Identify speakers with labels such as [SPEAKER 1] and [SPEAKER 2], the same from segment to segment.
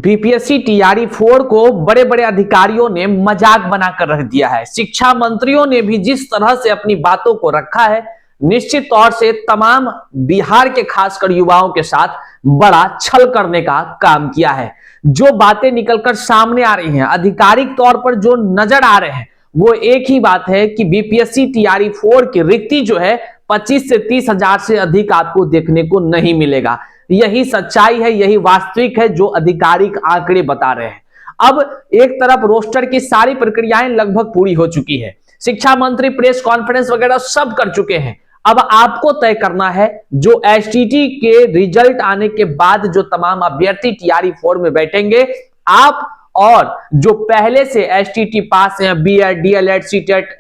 [SPEAKER 1] BPSC TRE 4 को बड़े बड़े अधिकारियों ने मजाक बनाकर रख दिया है। शिक्षा मंत्रियों ने भी जिस तरह से अपनी बातों को रखा है, निश्चित तौर से तमाम बिहार के खासकर युवाओं के साथ बड़ा छल करने का काम किया है। जो बातें निकलकर सामने आ रही हैं, आधिकारिक तौर पर जो नजर आ रहे हैं, वो एक ही बात है कि बीपीएससी टीआरई 4 की रिक्ति जो है 25 से 30 हजार से अधिक आपको देखने को नहीं मिलेगा। यही सच्चाई है, यही वास्तविक है जो आधिकारिक आंकड़े बता रहे हैं। अब एक तरफ रोस्टर की सारी प्रक्रियाएं लगभग पूरी हो चुकी है, शिक्षा मंत्री प्रेस कॉन्फ्रेंस वगैरह सब कर चुके हैं। अब आपको तय करना है जो एसटीटी के रिजल्ट आने के बाद जो तमाम अभ्यर्थी टीआरई 4 में बैठेंगे, आप और जो पहले से एसटीटी पास हैं, बीएड, डीएलएड, सीटेट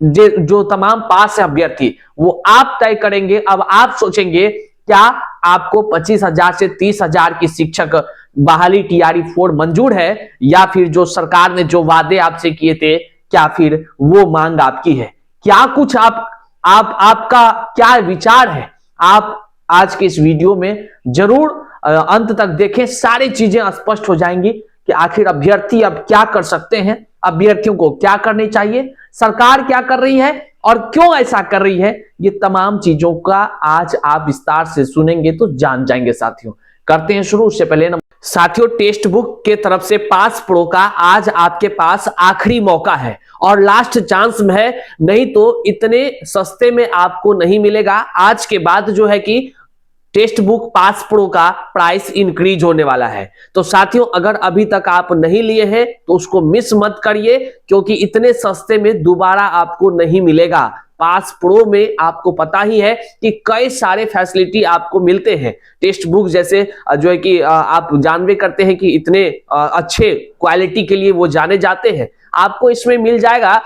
[SPEAKER 1] जो तमाम पास है अभ्यर्थी, वो आप तय करेंगे। अब आप सोचेंगे क्या आपको 25,000 से 30,000 की शिक्षक बहाली टीआरई 4 मंजूर है, या फिर जो सरकार ने जो वादे आपसे किए थे, क्या फिर वो मांग आपकी है? क्या कुछ आपका क्या विचार है? आप आज के इस वीडियो में जरूर अंत तक देखें, सारी चीजें स्पष्ट हो जाएंगी कि आखिर अभ्यर्थी अब क्या कर सकते हैं, अभ्यर्थियों को क्या करनी चाहिए, सरकार क्या कर रही है और क्यों ऐसा कर रही है। ये तमाम चीजों का आज आप विस्तार से सुनेंगे तो जान जाएंगे। साथियों करते हैं शुरू। उससे पहले साथियों, टेक्स्ट बुक के तरफ से पास प्रो का आज आपके पास आखिरी मौका है और लास्ट चांस में है, नहीं तो इतने सस्ते में आपको नहीं मिलेगा। आज के बाद जो है कि टेक्स्ट बुक पास प्रो का प्राइस इंक्रीज होने वाला है। तो साथियों अगर अभी तक आप नहीं लिए हैं तो उसको मिस मत करिए, क्योंकि इतने सस्ते में दोबारा आपको नहीं मिलेगा। पास प्रो में आपको पता ही है कि कई सारे फैसिलिटी आपको मिलते हैं। टेक्स्ट बुक जैसे जो है कि आप जानवे करते हैं कि इतने अच्छे क्वालिटी के लिए वो जाने जाते हैं, आपको इसमें मिल जाएगा।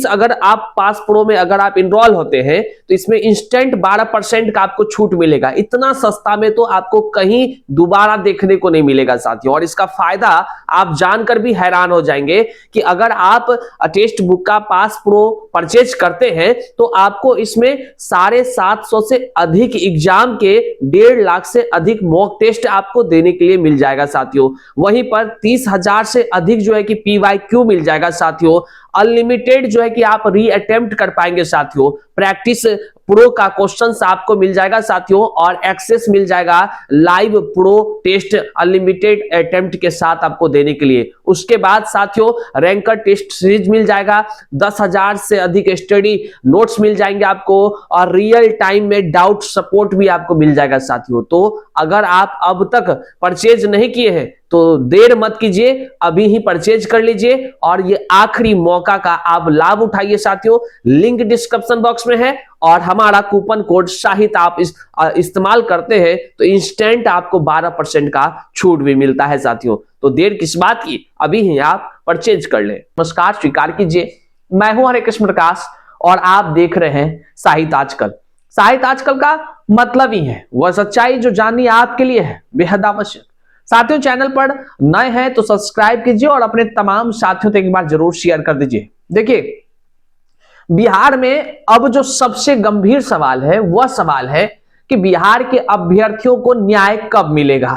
[SPEAKER 1] अगर आप पास प्रो में अगर आप इनरोल होते हैं तो इसमें इंस्टेंट 12% का आपको छूट मिलेगा। इतना सस्ता में तो आपको कहीं दोबारा देखने को नहीं मिलेगा साथियों। और इसका फायदा आप जानकर भी हैरान हो जाएंगे कि अगर आप टेक्स्ट बुक का पास प्रो परचेज करते हैं तो आपको इसमें 750 से अधिक एग्जाम के 1.5 लाख से अधिक मॉक टेस्ट आपको देने के लिए मिल जाएगा साथियों। वहीं पर 30,000 से अधिक जो है कि पीवाईक्यू मिल जाएगा साथियों। अनलिमिटेड जो है कि आप री अटेम्प्ट कर पाएंगे साथियों। प्रैक्टिस प्रो का क्वेश्चंस आपको मिल जाएगा साथियों, और एक्सेस मिल जाएगा live pro test unlimited attempt के साथ आपको देने के लिए। उसके बाद साथियों रैंकर टेस्ट सीरीज मिल जाएगा, 10,000 से अधिक स्टडी नोट्स मिल जाएंगे आपको, और रियल टाइम में डाउट सपोर्ट भी आपको मिल जाएगा साथियों। तो अगर आप अब तक परचेज नहीं किए हैं तो देर मत कीजिए, अभी ही परचेज कर लीजिए और ये आखिरी मौका का आप लाभ उठाइए साथियों। लिंक डिस्क्रिप्शन बॉक्स में है और हमारा कूपन कोड शाहिद आप इस्तेमाल करते हैं तो इंस्टेंट आपको 12% का छूट भी मिलता है साथियों। तो देर किस बात की, अभी ही आप परचेज कर ले। नमस्कार, स्वीकार कीजिए, मैं हूं हरे कृष्ण प्रकाश और आप देख रहे हैं साहित्य आजकल। साहित्य आजकल का मतलब ही है वह सच्चाई जो जाननी आपके लिए है बेहद आवश्यक। साथियों चैनल पर नए हैं तो सब्सक्राइब कीजिए और अपने तमाम साथियों तक एक बार जरूर शेयर कर दीजिए। देखिए बिहार में अब जो सबसे गंभीर सवाल है वह सवाल है कि बिहार के अभ्यर्थियों को न्याय कब मिलेगा।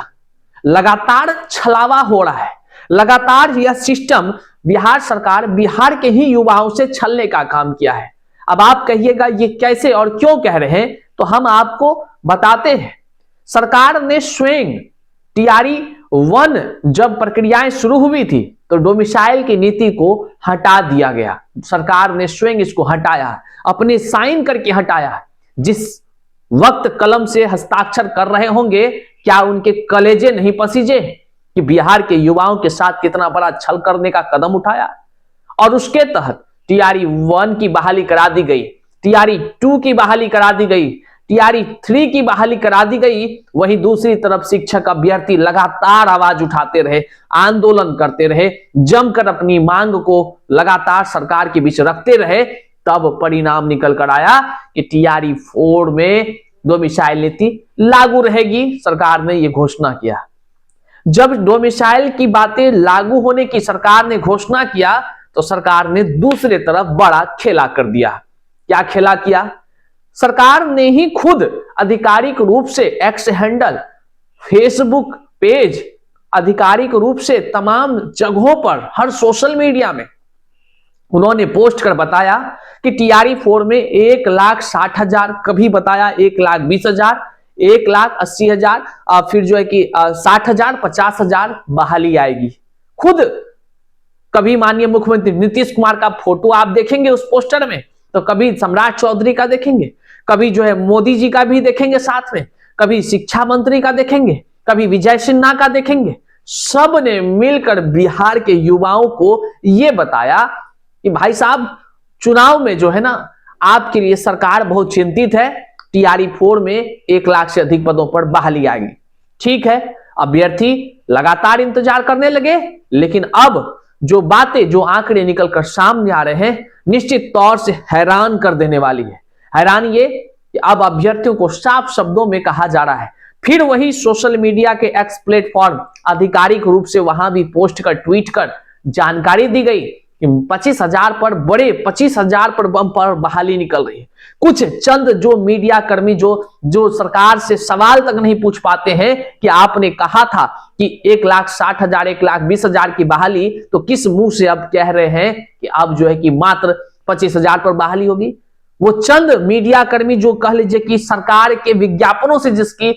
[SPEAKER 1] लगातार छलावा हो रहा है, लगातार यह सिस्टम बिहार सरकार बिहार के ही युवाओं से छलने का काम किया है। अब आप कहिएगा ये कैसे और क्यों कह रहे हैं, तो हम आपको बताते हैं। सरकार ने स्वयं टीआरई 1 जब प्रक्रियाएं शुरू हुई थी तो डोमिसाइल की नीति को हटा दिया गया। सरकार ने स्वयं इसको हटाया, अपने साइन करके हटाया। जिस वक्त कलम से हस्ताक्षर कर रहे होंगे, क्या उनके कलेजे नहीं पसीजे कि बिहार के युवाओं के साथ कितना बड़ा छल करने का कदम उठाया। और उसके तहत टीआरई 1 की बहाली करा दी गई, टीआरई 2 की बहाली करा दी गई, टीआरई 3 की बहाली करा दी गई। वहीं दूसरी तरफ शिक्षक अभ्यर्थी लगातार आवाज उठाते रहे, आंदोलन करते रहे, जमकर अपनी मांग को लगातार सरकार के बीच रखते रहे। तब परिणाम निकल कर आया कि टीआरई 4 में डोमिसाइल नीति लागू रहेगी। सरकार ने यह घोषणा किया। जब डोमिसाइल की बातें लागू होने की सरकार ने घोषणा किया तो सरकार ने दूसरे तरफ बड़ा खेला कर दिया। क्या खेला किया? सरकार ने ही खुद आधिकारिक रूप से एक्स हैंडल, फेसबुक पेज आधिकारिक रूप से तमाम जगहों पर, हर सोशल मीडिया में उन्होंने पोस्ट कर बताया कि टीआरई 4 में 1,60,000, कभी बताया 1,20,000, 1,80,000, फिर जो है कि 60,000, 50,000 बहाली आएगी। खुद कभी माननीय मुख्यमंत्री नीतीश कुमार का फोटो आप देखेंगे उस पोस्टर में, तो कभी सम्राट चौधरी का देखेंगे, कभी जो है मोदी जी का भी देखेंगे साथ में, कभी शिक्षा मंत्री का देखेंगे, कभी विजय सिन्हा का देखेंगे। सब ने मिलकर बिहार के युवाओं को यह बताया कि भाई साहब, चुनाव में जो है ना, आपके लिए सरकार बहुत चिंतित है। टीआरई 4 में 1 लाख से अधिक पदों पर बहाली आएगी। ठीक है, अभ्यर्थी लगातार इंतजार करने लगे, लेकिन अब जो बातें, जो आंकड़े निकलकर सामने आ रहे हैं, निश्चित तौर से हैरान कर देने वाली है। हैरान ये कि अब अभ्यर्थियों को साफ शब्दों में कहा जा रहा है, फिर वही सोशल मीडिया के एक्स प्लेटफॉर्म आधिकारिक रूप से वहां भी पोस्ट कर, ट्वीट कर जानकारी दी गई कि 25,000 पर, बड़े 25,000 पर बम पर बहाली निकल रही है। कुछ चंद जो मीडिया कर्मी जो सरकार से सवाल तक नहीं पूछ पाते हैं कि आपने कहा था कि 1,60,000, 1,20,000 की बहाली, तो किस मुंह से अब कह रहे हैं कि अब जो है कि मात्र 25,000 पर बहाली होगी। वो चंद मीडिया कर्मी जो कह लीजिए कि सरकार के विज्ञापनों से जिसकी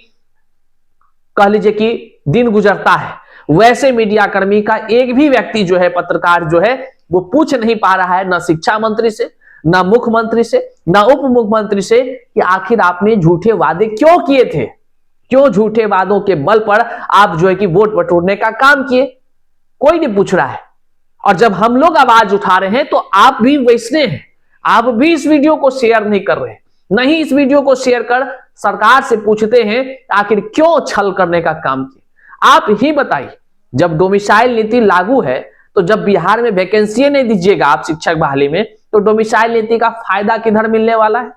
[SPEAKER 1] कह लीजिए कि दिन गुजरता है, वैसे मीडिया कर्मी का एक भी व्यक्ति जो है, पत्रकार जो है, वो पूछ नहीं पा रहा है, ना शिक्षा मंत्री से, ना मुख्यमंत्री से, ना उप मुख्यमंत्री से, कि आखिर आपने झूठे वादे क्यों किए थे, क्यों झूठे वादों के बल पर आप जो है कि वोट बटोरने का काम किए। कोई नहीं पूछ रहा है। और जब हम लोग आवाज उठा रहे हैं तो आप भी वैसने हैं, आप भी इस वीडियो को शेयर नहीं कर रहे, नहीं इस वीडियो को शेयर कर सरकार से पूछते हैं आखिर क्यों छल करने का काम किया। आप ही बताइए, जब डोमिसाइल नीति लागू है, तो जब बिहार में वैकेंसी नहीं दीजिएगा आप शिक्षक बहाली में, तो डोमिसाइल नीति का फायदा किधर मिलने वाला है।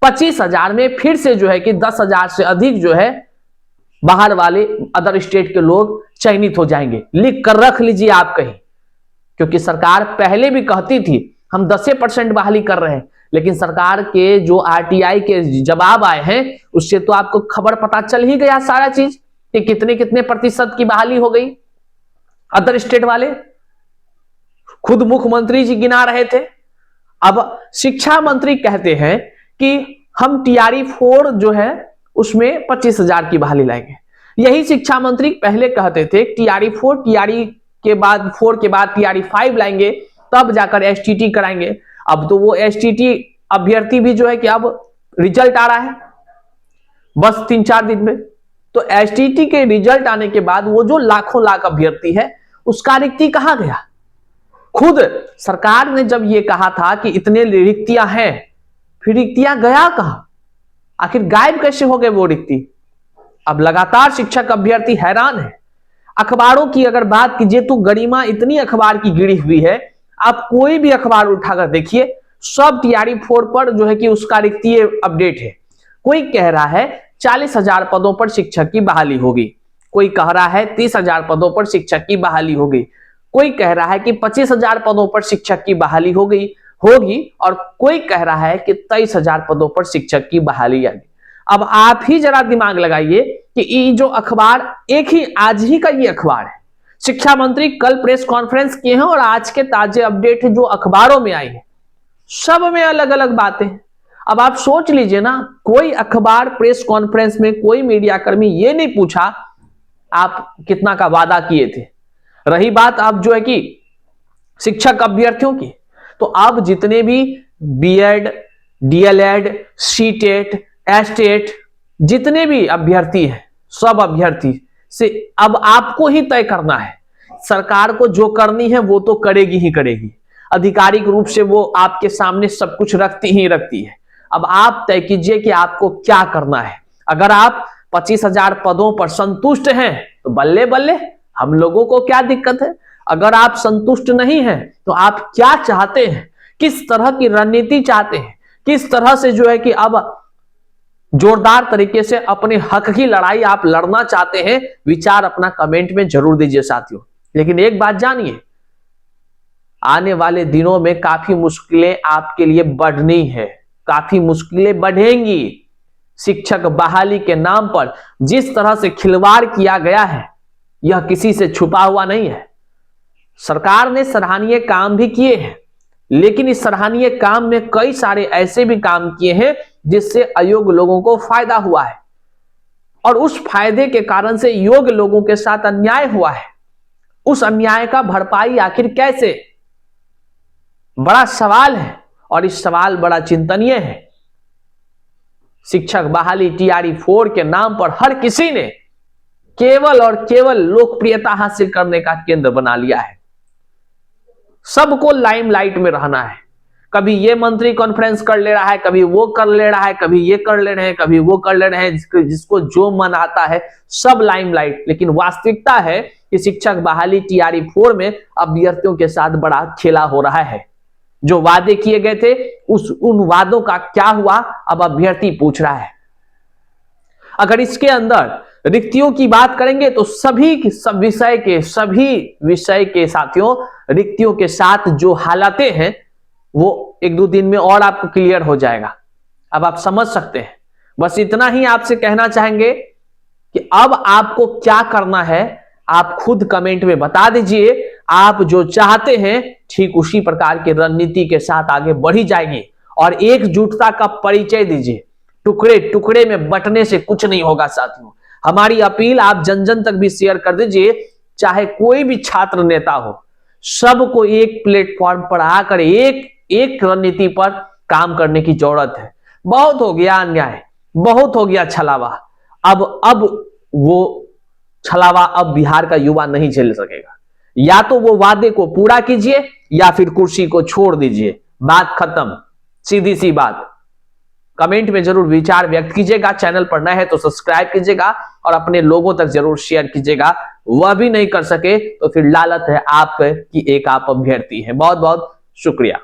[SPEAKER 1] 25,000 में फिर से जो है कि 10,000 से अधिक जो है बाहर वाले अदर स्टेट के लोग चयनित हो जाएंगे। लिख कर रख लीजिए आप कहीं, क्योंकि सरकार पहले भी कहती थी हम 10% बहाली कर रहे हैं, लेकिन सरकार के जो आरटीआई के जवाब आए हैं उससे तो आपको खबर पता चल ही गया सारा चीज कि कितने कितने प्रतिशत की बहाली हो गई। अदर स्टेट वाले खुद मुख्यमंत्री जी गिना रहे थे। अब शिक्षा मंत्री कहते हैं कि हम टीआरई 4 जो है उसमें 25,000 की बहाली लाएंगे। यही शिक्षा मंत्री पहले कहते थे टीआरई 4, टीआरई के बाद 4 के बाद टीआरई 5 लाएंगे, तब जाकर एसटीटी कराएंगे। अब तो वो एसटीटी अभ्यर्थी भी जो है कि अब रिजल्ट आ रहा है बस 3-4 दिन में, तो एसटीटी के रिजल्ट आने के बाद वो जो लाखों लाख अभ्यर्थी है उसका रिक्ति कहां गया। खुद सरकार ने जब ये कहा था कि इतने रिक्तियां हैं, फिर रिक्तियां गया कहां, आखिर गायब कैसे हो गए वो रिक्ति। अब लगातार शिक्षक अभ्यर्थी हैरान है। अखबारों की अगर बात कीजिए तो गरिमा इतनी अखबार की गिरी हुई है, आप कोई भी अखबार उठाकर देखिए, सब टीआरई 4 पर जो है कि उसका रिक्ति अपडेट है। कोई कह रहा है 40,000 पदों पर शिक्षक की बहाली होगी, कोई कह रहा है 30,000 पदों पर शिक्षक की बहाली होगी, कोई कह रहा है कि 25,000 पदों पर शिक्षक की बहाली होगी, और कोई कह रहा है कि 23,000 पदों पर शिक्षक की बहाली आएगी। अब आप ही जरा दिमाग लगाइए कि ये जो अखबार, एक ही आज ही का ये अखबार है, शिक्षा मंत्री कल प्रेस कॉन्फ्रेंस किए हैं और आज के ताजे अपडेट है जो अखबारों में आई है, सब में अलग अलग बातें हैं। अब आप सोच लीजिए ना, कोई अखबार प्रेस कॉन्फ्रेंस में कोई मीडिया कर्मी ये नहीं पूछा आप कितना का वादा किए थे। रही बात अब जो है कि शिक्षक अभ्यर्थियों की, तो अब जितने भी बीएड, डीएलएड, सीटेट, एस्टेट जितने भी अभ्यर्थी हैं, सब अभ्यर्थी से अब आपको ही तय करना है। सरकार को जो करनी है वो तो करेगी ही करेगी, आधिकारिक रूप से वो आपके सामने सब कुछ रखती ही रखती है। अब आप तय कीजिए कि आपको क्या करना है। अगर आप 25,000 पदों पर संतुष्ट हैं तो बल्ले बल्ले, हम लोगों को क्या दिक्कत है। अगर आप संतुष्ट नहीं हैं तो आप क्या चाहते हैं, किस तरह की रणनीति चाहते हैं, किस तरह से जो है कि अब जोरदार तरीके से अपने हक की लड़ाई आप लड़ना चाहते हैं, विचार अपना कमेंट में जरूर दीजिए साथियों। लेकिन एक बात जानिए, आने वाले दिनों में काफी मुश्किलें आपके लिए बढ़नी है, काफी मुश्किलें बढ़ेंगी। शिक्षक बहाली के नाम पर जिस तरह से खिलवाड़ किया गया है, यह किसी से छुपा हुआ नहीं है। सरकार ने सराहनीय काम भी किए हैं, लेकिन इस सराहनीय काम में कई सारे ऐसे भी काम किए हैं जिससे अयोग्य लोगों को फायदा हुआ है, और उस फायदे के कारण से योग्य लोगों के साथ अन्याय हुआ है। उस अन्याय का भरपाई आखिर कैसे, बड़ा सवाल है, और इस सवाल बड़ा चिंतनीय है। शिक्षक बहाली टीआरई 4 के नाम पर हर किसी ने केवल और केवल लोकप्रियता हासिल करने का केंद्र बना लिया है। सबको लाइमलाइट में रहना है। कभी ये मंत्री कॉन्फ्रेंस कर ले रहा है, कभी वो कर ले रहा है, कभी ये कर ले रहे हैं, कभी वो कर ले रहे हैं, जिसको जो मन आता है सब लाइमलाइट। लेकिन वास्तविकता है कि शिक्षक बहाली टीआरई 4 में अभ्यर्थियों के साथ बड़ा खेला हो रहा है। जो वादे किए गए थे उन वादों का क्या हुआ, अब अभ्यर्थी पूछ रहा है। अगर इसके अंदर रिक्तियों की बात करेंगे तो सब विषय के साथियों, रिक्तियों के साथ जो हालातें हैं वो 1-2 दिन में और आपको क्लियर हो जाएगा। अब आप समझ सकते हैं। बस इतना ही आपसे कहना चाहेंगे कि अब आपको क्या करना है आप खुद कमेंट में बता दीजिए। आप जो चाहते हैं ठीक उसी प्रकार की रणनीति के साथ आगे बढ़ी जाएगी, और एकजुटता का परिचय दीजिए। टुकड़े टुकड़े में बंटने से कुछ नहीं होगा साथियों। हमारी अपील आप जन जन तक भी शेयर कर दीजिए, चाहे कोई भी छात्र नेता हो, सबको एक प्लेटफॉर्म पर आकर एक रणनीति पर काम करने की जरूरत है। बहुत हो गया अन्याय, बहुत हो गया छलावा। अब वो छलावा अब बिहार का युवा नहीं झेल सकेगा। या तो वो वादे को पूरा कीजिए या फिर कुर्सी को छोड़ दीजिए। बात खत्म, सीधी सी बात। कमेंट में जरूर विचार व्यक्त कीजिएगा। चैनल पर नए हैं तो सब्सक्राइब कीजिएगा और अपने लोगों तक जरूर शेयर कीजिएगा। वह भी नहीं कर सके तो फिर लालत है आप की, एक आप अभ्यर्थी हैं। बहुत बहुत शुक्रिया।